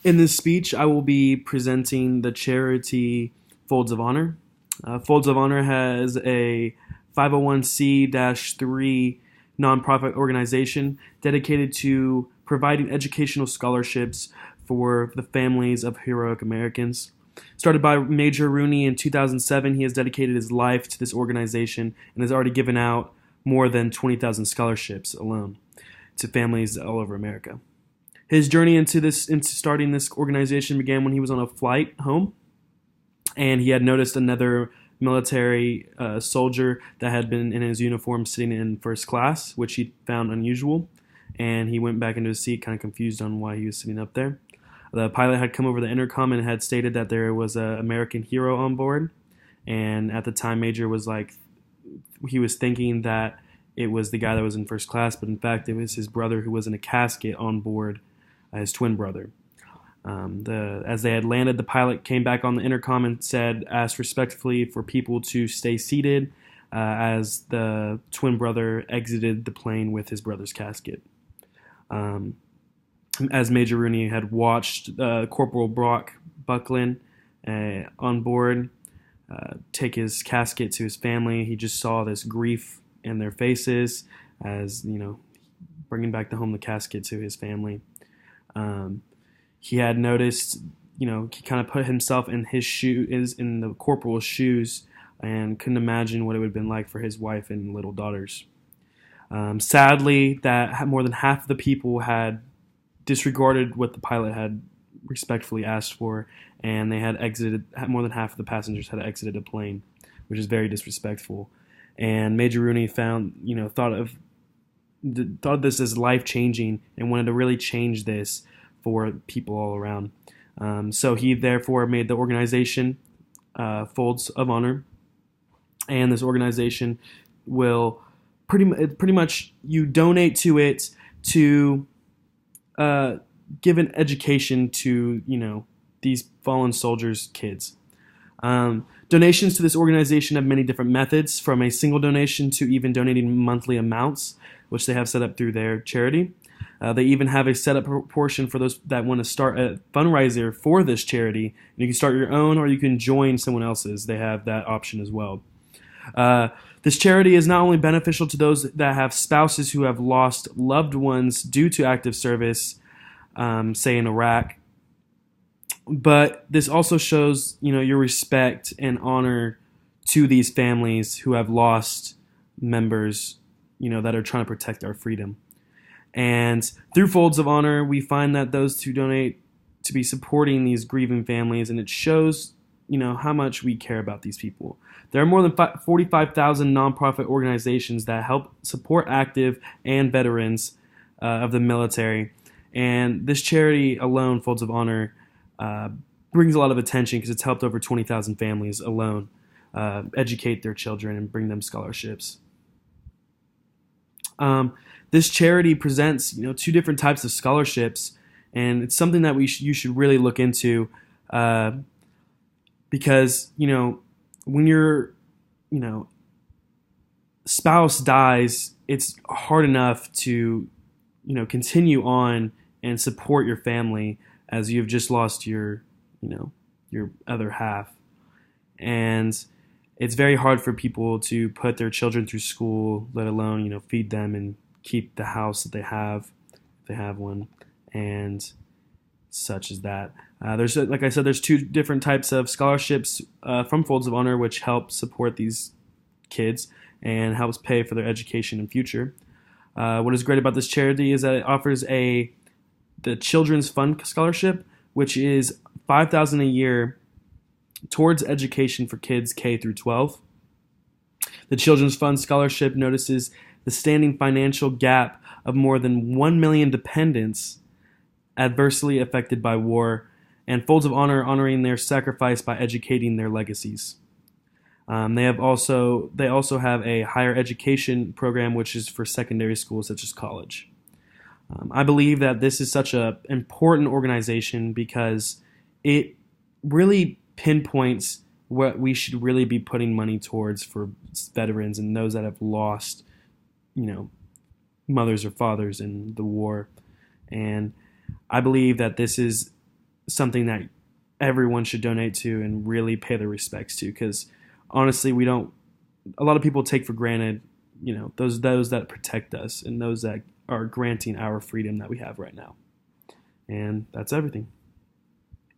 In this speech, I will be presenting the charity Folds of Honor. Folds of Honor has a 501c-3 nonprofit organization dedicated to providing educational scholarships for the families of heroic Americans. Started by Major Rooney in 2007, he has dedicated his life to this organization and has already given out more than 20,000 scholarships alone to families all over America. His journey into starting this organization began when he was on a flight home, and he had noticed another military soldier that had been in his uniform sitting in first class, which he found unusual. And he went back into his seat, kind of confused on why he was sitting up there. The pilot had come over the intercom and had stated that there was an American hero on board. And at the time, Major was like, he was thinking that it was the guy that was in first class, but in fact, it was his brother who was in a casket on board, his twin brother. As they had landed, the pilot came back on the intercom and asked respectfully for people to stay seated as the twin brother exited the plane with his brother's casket. As Major Rooney had watched Corporal Brock Buckland on board take his casket to his family, he just saw this grief in their faces as, bringing back home the casket to his family. He had noticed, he kind of put himself in in the corporal's shoes, and couldn't imagine what it would have been like for his wife and little daughters. Sadly, that more than half of the people had disregarded what the pilot had respectfully asked for, and they had exited. More than half of the passengers had exited the plane, which is very disrespectful. And Major Rooney thought of this as life changing and wanted to really change this for people all around. So he therefore made the organization Folds of Honor, and this organization will pretty much you donate to it to give an education to these fallen soldiers' kids. Donations to this organization have many different methods, from a single donation to even donating monthly amounts, which they have set up through their charity. They even have a set up portion for those that want to start a fundraiser for this charity. You can start your own, or you can join someone else's. They have that option as well. This charity is not only beneficial to those that have spouses who have lost loved ones due to active service, say in Iraq, but this also shows your respect and honor to these families who have lost members that are trying to protect our freedom. And through Folds of Honor, we find that those who donate to be supporting these grieving families, and it shows how much we care about these people. There are more than 45,000 nonprofit organizations that help support active and veterans of the military, and this charity alone, Folds of Honor, brings a lot of attention because it's helped over 20,000 families alone educate their children and bring them scholarships. This charity presents two different types of scholarships, and it's something that you should really look into because when your spouse dies, it's hard enough to continue on and support your family as you've just lost your other half. And it's very hard for people to put their children through school, let alone feed them and keep the house that they have, if they have one, and such as that. Like I said, there's two different types of scholarships from Folds of Honor, which help support these kids and helps pay for their education and future. What is great about this charity is that it offers the Children's Fund Scholarship, which is $5,000 a year towards education for kids K through 12. The Children's Fund Scholarship notices the standing financial gap of more than 1 million dependents adversely affected by war, and Folds of Honor honoring their sacrifice by educating their legacies. They also have a higher education program, which is for secondary schools such as college. I believe that this is such an important organization because it really pinpoints what we should really be putting money towards for veterans and those that have lost, mothers or fathers in the war. And I believe that this is something that everyone should donate to and really pay their respects to, because honestly, we don't. A lot of people take for granted, those that protect us and those that are granting our freedom that we have right now. And that's everything.